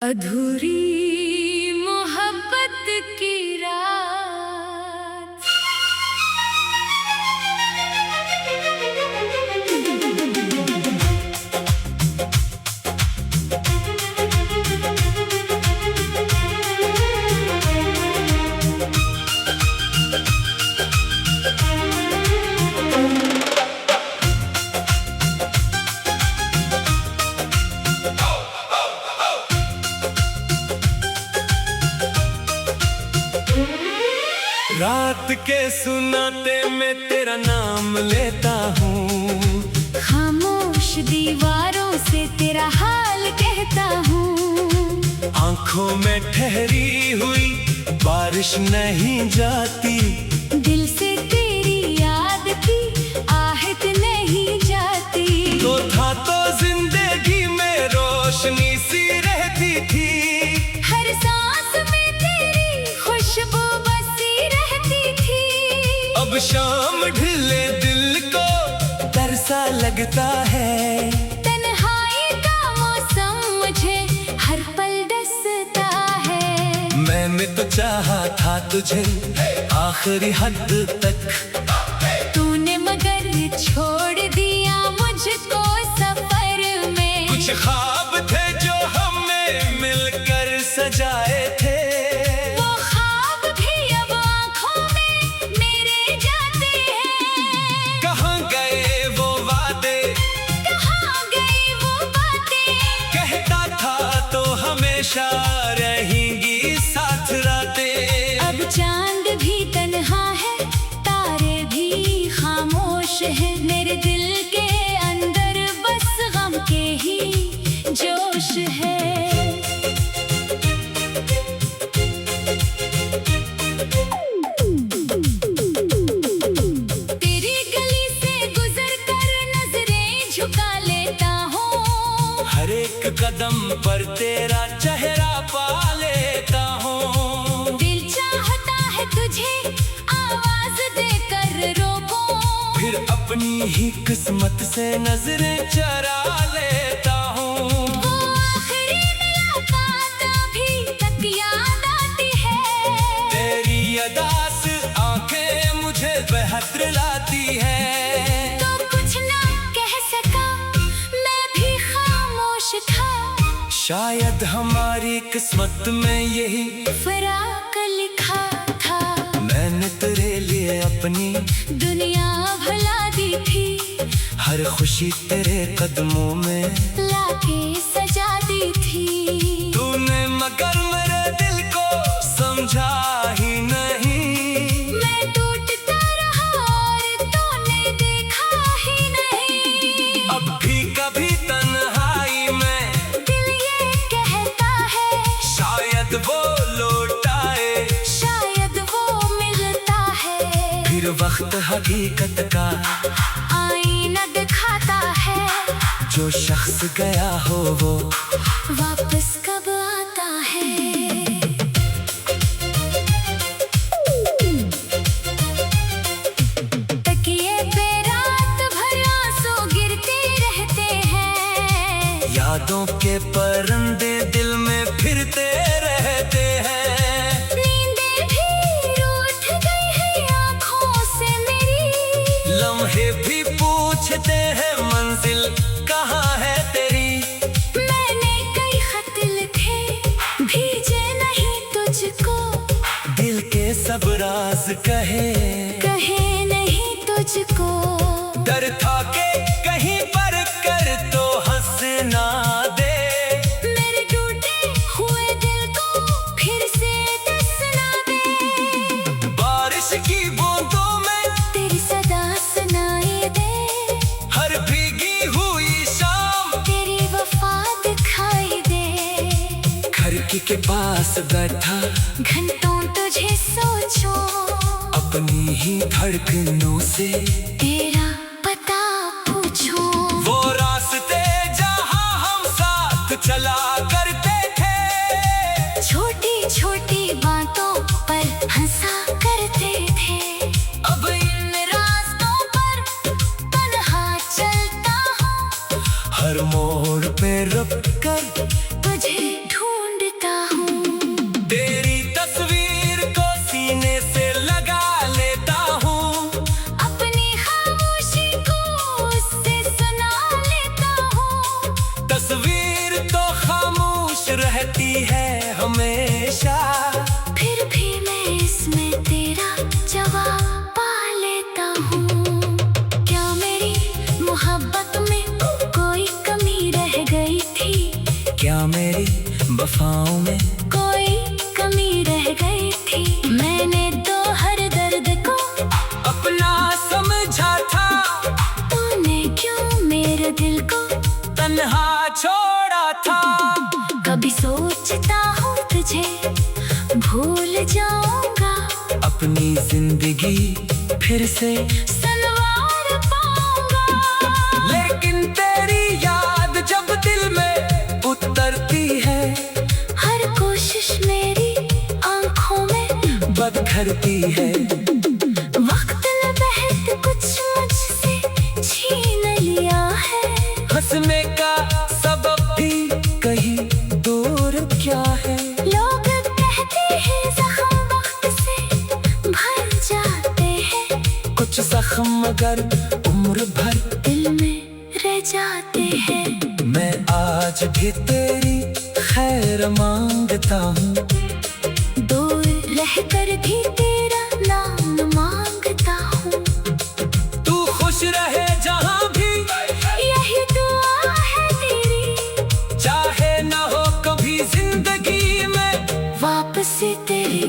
अधूरी मोहब्बत की रात। रात के सुनाते मैं तेरा नाम लेता हूँ, खामोश दीवारों से तेरा हाल कहता हूँ। आंखों में ठहरी हुई बारिश नहीं जाती, दिल से तेरी याद की आहट नहीं जाती। तो था तो जिंदगी में रोशनी सी रहती थी, हर सांस में तेरी खुशबू बसी रहती थी। अब शाम ढले दिल को तरसा लगता है, तन्हाई का मौसम मुझे हर पल डसता है। मैंने तो चाहा था तुझे आखिरी हद तक, तूने मगर छोड़ दिया मुझको सफर में। कुछ ख्वाब थे जो हमने मिलकर सजाए थे, वो ख्वाब भी अब आँखों में मेरे जाते हैं। कहाँ गए वो वादे, कहाँ गई वो बातें, कहता था तो हमेशा रहेंगी साथ रातें। अब चांद भी तन्हा है, तारे भी खामोश हैं। मेरे दिल के अंदर बस गम के ही जोश है। तेरी गली से गुजर कर नजरें झुका लेता हूँ, हर एक कदम पर तेरा चेहरा पा लेता हूँ। दिल चाहता है तुझे आवाज देकर रोकूं, फिर अपनी ही किस्मत से नजरें चरा लेता हूँ। वो आखिरी मुलाकात अभी तक याद आती है। तेरी अदास आंखें मुझे बेहतर लाती है, तो कुछ ना कह सका, मैं भी खामोश था। शायद हमारी किस्मत में यही फराक लिखा था। मैंने तेरे लिए अपनी दुनिया भुला दी थी, हर खुशी तेरे कदमों में लाके सजा दी थी। तूने मगर मेरे दिल को समझा ही नहीं, मैं टूटता रहा और तूने देखा ही नहीं। अब भी कभी तन्हाई में दिल ये कहता है, शायद वो लौट आए। शायद वो मिलता है। फिर वक्त हकीकत का आईना दिखाता है, जो शख्स गया हो वो वापस कब आता है। तकिए पे रात भर आंसू गिरते रहते हैं, यादों के परिंदे दिल में फिरते रहते हैं। नींदें भी रूठ गई है आँखों से मेरी, लम्हे भी पूछते हैं मंजिल कहाँ है तेरी। मैंने कई खत लिखे भेजे नहीं तुझको, दिल के सब राज कहे नहीं तुझको। डर था के कहीं पर कर तो हंस ना दे, मेरे टूटे हुए दिल को फिर से दस ना दे। बारिश की बूंदों में तेरी सदा सुनाई दे, हर भीगी हुई शाम तेरी वफा दिखाई दे। खिड़की के पास बैठा घंटों तुझे सोचूं, अपनी ही धड़कनों से तेरा पता पूछूं। वो रास्ते जहाँ हम साथ चला करते थे, छोटी छोटी बातों पर हंसा करते थे। अब इन रास्तों पर तन्हा चलता हूँ, हर मोड़ पे रुक कर तुझे ढूंढ रहती है हमेशा। फिर भी मैं इसमें तेरा जवाब पा लेता हूँ। क्या मेरी मोहब्बत में कोई कमी रह गई थी? क्या मेरी वफाओं में कोई कमी रह गई थी? मैंने तो हर दर्द को अपना समझा था। तूने क्यों मेरे दिल को तन्हा छोड़ा था। कभी सोचता हूँ तुझे भूल जाऊंगा, अपनी जिंदगी फिर से सनवार पाऊंगा। लेकिन तेरी याद जब दिल में उतरती है, हर कोशिश मेरी आंखों में बदखरती है। वक्त न बहत कुछ मुझसे छीन लिया है। हंसने का सबब भी कहीं दूर क्या है? लोग कहते हैं जख्म वक्त से भर जाते हैं, कुछ जख्म मगर उम्र भर दिल में रह जाते हैं। मैं आज भी तेरी खैर मांगता हूँ, दूर रहकर भी तेरा नाम मांगता हूँ। तू खुश रहे जहाँ भी, यही दुआ है तेरी। चाहे ना हो कभी जिंदगी में वापसी तेरी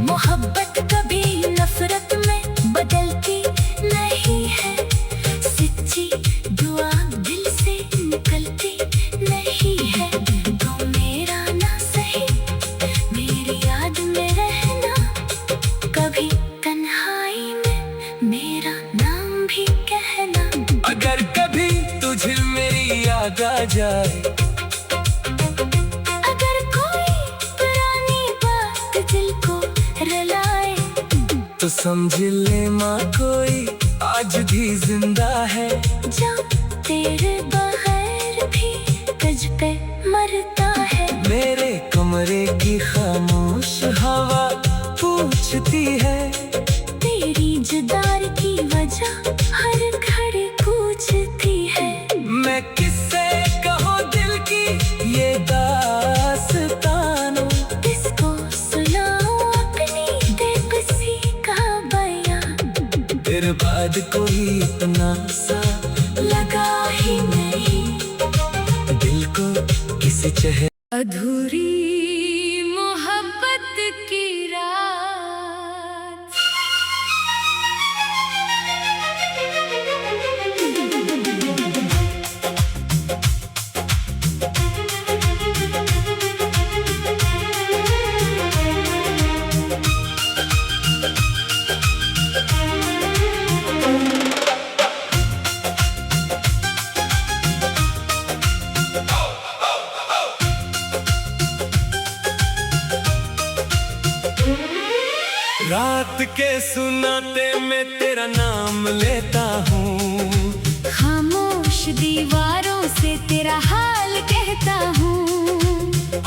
मोहब्बत कभी नफरत में बदलती नहीं है। सच्ची दुआ दिल से निकलती नहीं है। तू मेरा ना सही, मेरी याद में रहना। कभी तन्हाई में मेरा नाम भी कहना। अगर कभी तुझे मेरी याद आ जाए, अगर कोई पुरानी बात दिल को रुलाए, तो समझ ले माँ कोई आज भी जिंदा है। जो तेरे बगैर भी तुझ पे मरता है। मेरे कमरे की खामोश हवा पूछती है, तेरी जुदाई की वजह हर घड़ी पूछती है। मैं किससे कहूँ दिल की ये दास्तानों, किसको सुनाऊं अपनी बेबसी का बयान। तेरे बाद कोई इतना सा लगा ही नहीं दिल को किसी चेहरे। अधूरी मोहब्बत की रात। रात के सुनाते मैं तेरा नाम लेता हूँ, खामोश दीवारों से तेरा हाल कहता हूँ।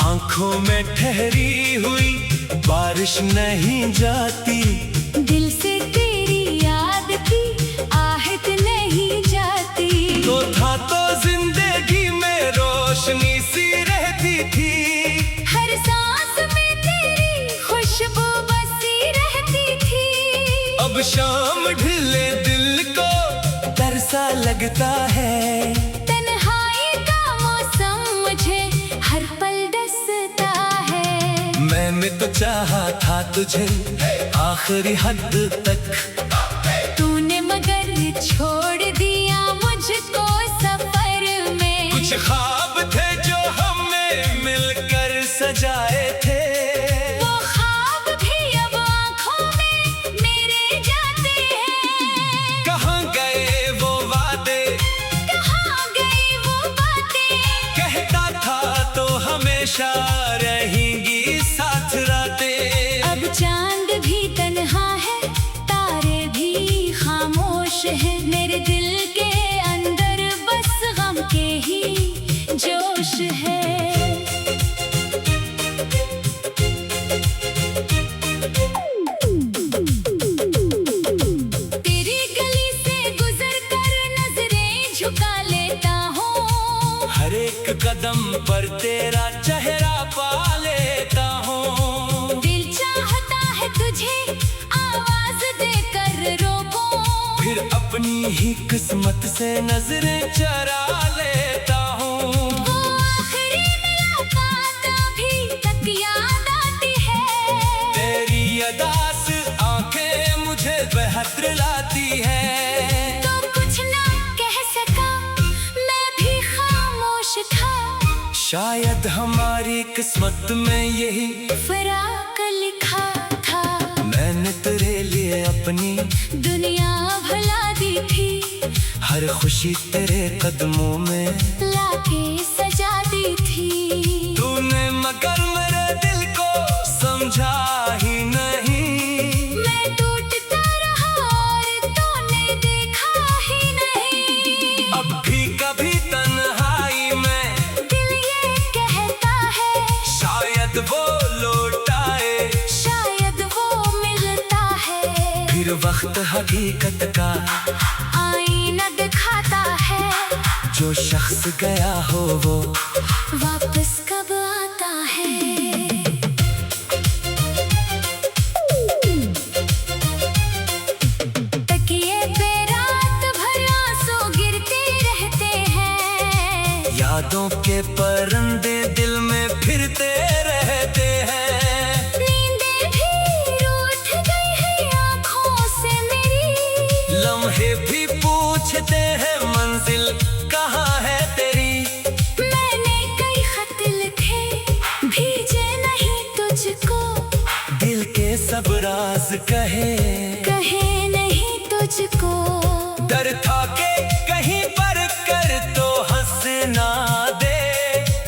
आंखों में ठहरी हुई बारिश नहीं जाती, दिल से तेरी याद की आहट नहीं जाती। तो था तो जिंदगी में रोशनी सी रहती थी। हर सांस में तेरी खुशबू बसी रहती थी। अब शाम ढले दिल को तरसा लगता है, तन्हाई का मौसम मुझे हर पल डसता है। मैंने तो चाहा था तुझे आखिरी हद तक, तूने मगर छोड़ दिया मुझको सफर में। कुछ ख्वाब थे जो हमें मिलकर सजाए थे, वो ख्वाब भी अब आँखों में मेरे जाते हैं। कहाँ गए वो वादे, कहाँ गई वो बातें, कहता था तो हमेशा रहेंगी साथ रातें। अब चांद भी तन्हा है, तारे भी खामोश है। मेरे दिल के अंदर बस गम के ही जोश है। तेरी गली से गुजर कर नजरें झुका लेता हूँ। हर एक कदम पर तेरा चेहरा किस्मत से नजरें चरा लेता हूँ। वो आखिरी मुलाकात अभी तक याद आती है। तेरी अदास आंखें मुझे बेहद लाती है। तो कुछ ना कह सका, मैं भी खामोश था। शायद हमारी किस्मत में यही फराक लिखा था। मैंने तेरे लिए अपनी दुनिया भुला दी थी, हर खुशी तेरे कदमों में लाके सजा दी थी। तूने मगर मेरे दिल को समझा ही नहीं। मैं टूटता रहा और तूने देखा ही नहीं। अब भी कभी तन्हाई में दिल ये कहता है, शायद वो लौट आए। शायद वो मिलता है। फिर वक्त हकीकत का आईना दिखाता है, जो शख्स गया हो वो वापस कब आता है। तकिए पे रात भर आंसू गिरते रहते हैं। यादों के परिंदे दिल में फिरते रहते हैं। नींदें भी रूठ गई है आँखों से मेरी। लम्हे भी पूछते हैं मंजिल कहाँ है तेरी। मैंने कई खत लिखे, भेजे नहीं तुझको। दिल के सब राज कहे नहीं तुझको। डर था के कहीं पर कर तो हंस ना दे।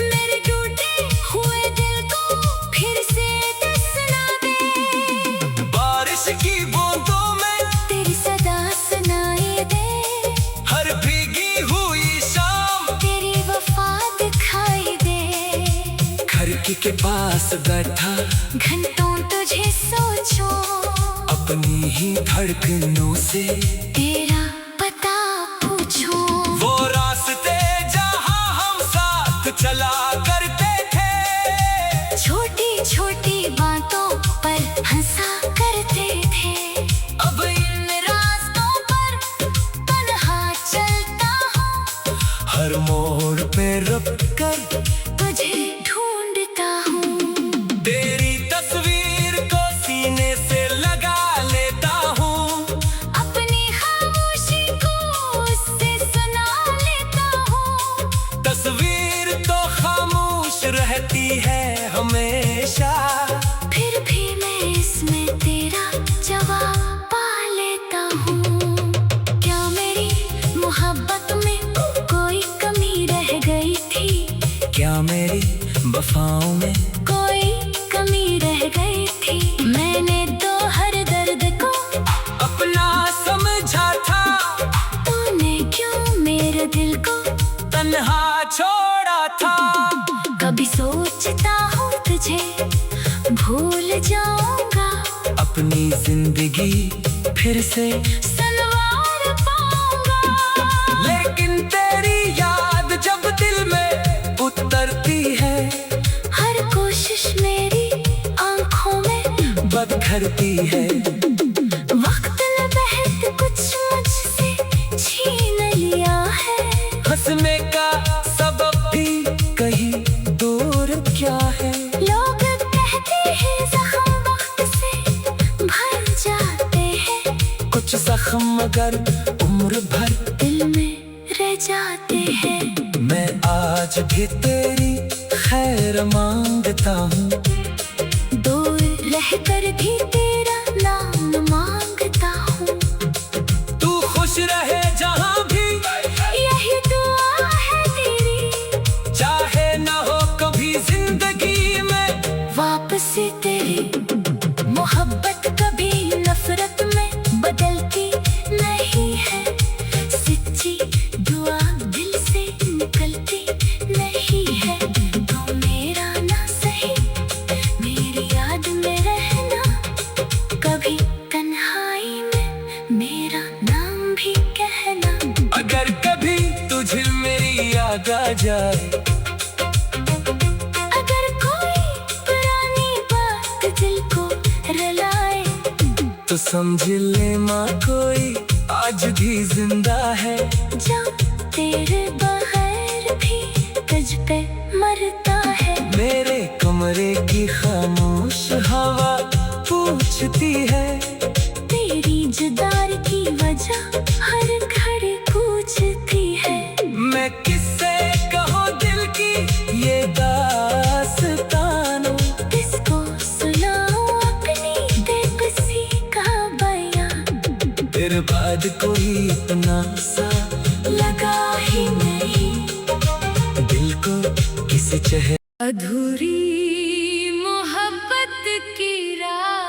मेरे टूटे हुए दिल को फिर से दस ना दे। बारिश की बूंदों में तेरी सदा सुनाई दे। हर भीगी हुई शाम तेरी वफा दिखाई दे। खिड़की के पास बैठा घंटों तुझे सोचो, अपनी ही धड़कनों से तेरा पता पूछो। वो रास्ते जहाँ हम साथ चला करते थे। छोटी छोटी बातों पर हंसा करते थे। अब इन रास्तों पर तन्हा चलता हूँ। हर मोड़ पे रुक कर तुझे ढूंढता हूँ। तेरी तस्वीर को सीने से लगा लेता हूँ। अपनी खामोशी को उससे सुना लेता हूँ। तस्वीर तो खामोश रहती है हमेशा। फिर भी मैं इसमें तेरा जवाब पा लेता हूँ। क्या मेरी मोहब्बत में कोई कमी रह गई थी? क्या मेरी वफाओं में कोई कमी रह गई थी? मैंने तो हर दर्द को अपना समझा था। तूने क्यों मेरे दिल को तन्हा छोड़ा था। कभी सोचता हूँ तुझे भूल जाऊंगा। अपनी जिंदगी फिर से सनवार पाऊंगा। लेकिन तेरी याद जब दिल में उतरती है, हर कोशिश मेरी आंखों में बदखरती है। वक्त ने बहुत कुछ मुझसे छीन लिया है। हंसने का सबब भी कहीं दूर क्या है। लोग कहते हैं जख्म वक्त से भर जाते हैं। कुछ जख्म मगर उम्र भर दिल में रह जाते हैं। मैं आज भी तेरी खैर मांगता हूँ। दूर रहकर भी तेरा नाम मांगता हूँ। तू खुश रहे जहाँ भी, यही दुआ है तेरी। चाहे ना हो कभी जिंदगी में वापसी तेरी मोहब्बत कभी नफरत में बदलती नहीं है। सच्ची दुआ दिल से निकलती नहीं है। तो मेरा ना सही, मेरी याद में रहना। कभी तन्हाई में मेरा नाम भी कहना। अगर कभी तुझे मेरी याद आ जाए, अगर कोई पुरानी बात दिल को रुलाए, तो समझ ले माँ कोई आज भी जिंदा है, जब तेरे बगैर भी तुझ पे मरता है। मेरे कमरे की खामोश हवा पूछती है, तेरी जुदाई की वजह हर घड़ी पूछती है। मैं किससे कहूँ दिल की ये दास्तानों, किसको सुनाऊं अपनी बेबसी का बयान। तेरे बाद कोई इतना सा लगा ही नहीं दिल को किसी चेहरे। अधूरी मोहब्बत की रात।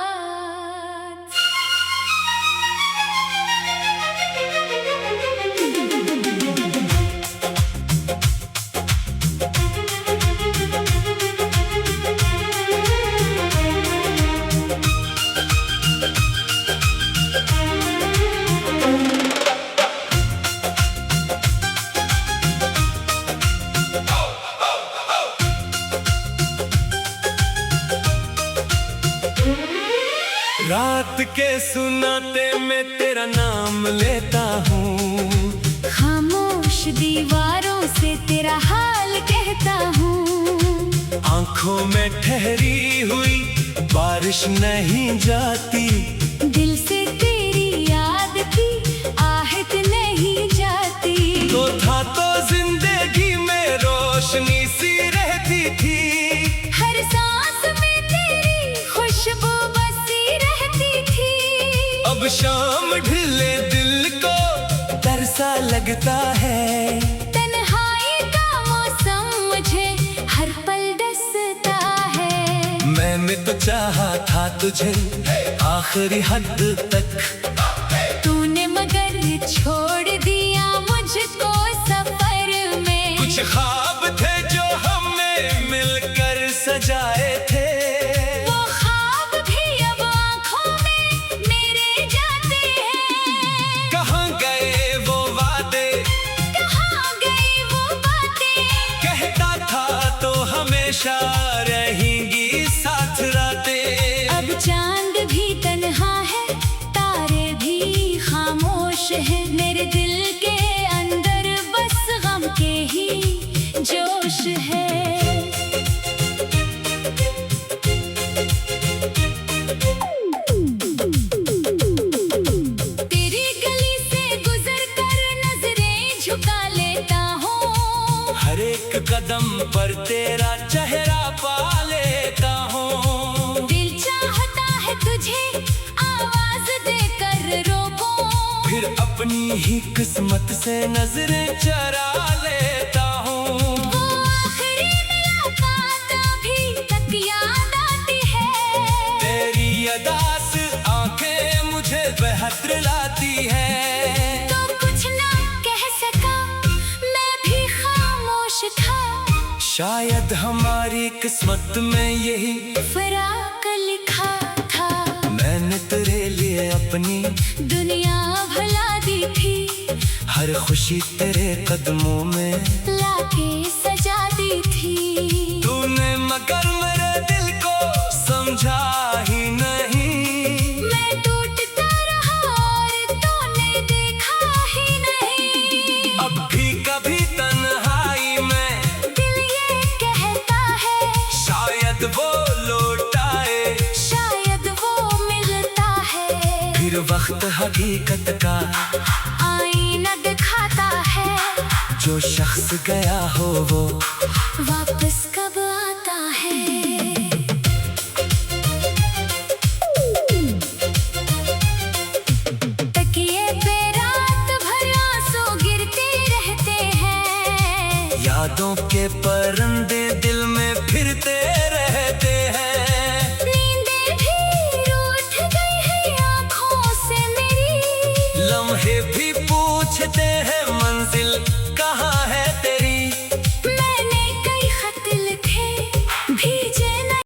रात के सुनाते मैं तेरा नाम लेता हूँ, खामोश दीवारों से तेरा हाल कहता हूँ। आंखों में ठहरी हुई बारिश नहीं जाती, दिल से तेरी याद की आहट नहीं जाती। तो था तो जिंदगी में रोशनी सी रहती थी, हर सांस में तेरी खुशबू बसी रहती थी। अब शाम ढले दिल को तरसा लगता है, तन्हाई का मौसम मुझे हर पल डसता है। मैंने तो चाहा था तुझे आखिरी हद तक, तूने मगर छोड़ दिया मुझको सफर में। कुछ ख्वाब थे जो हमने मिलकर सजाए थे, वो ख्वाब भी अब आँखों में मेरे जाते हैं। कहाँ गए वो वादे, कहाँ गई वो बातें, कहता था तो हमेशा रहेंगी साथ रातें। अब चांद भी तन्हा है, तारे भी खामोश है। मेरे दिल के अंदर बस गम के ही जोश है। तेरी गली से गुजर कर नजरें झुका लेता हूँ, हर एक कदम पर तेरा चेहरा पा लेता हूँ, दिल चाहता है तुझे आवाज देकर रोकूं। फिर अपनी ही किस्मत से नजरें चरा लेता हूँ। वो आखिरी मुलाकात अभी तक याद आती है, तेरी अदास आंखें मुझे बेहतर लाती है। तो कुछ ना कह सका, मैं भी खामोश था। शायद हमारी किस्मत में यही फराक लिखा था, मैंने तेरे लिए अपनी दुनिया भुला दी थी। हर खुशी तेरे कदमों में लाके सजा दी थी। तूने मगर मेरे दिल को समझा ही नहीं, मैं टूटता रहा और तूने देखा ही नहीं। अब भी कभी तन्हाई में दिल ये कहता है, शायद वो लौट आए, शायद वो मिलता है। फिर वक्त हकीकत का आईना दिखाता है, जो शख्स गया हो वो वापस कब आता है। तकिए पे रात भर आंसू गिरते रहते हैं, यादों के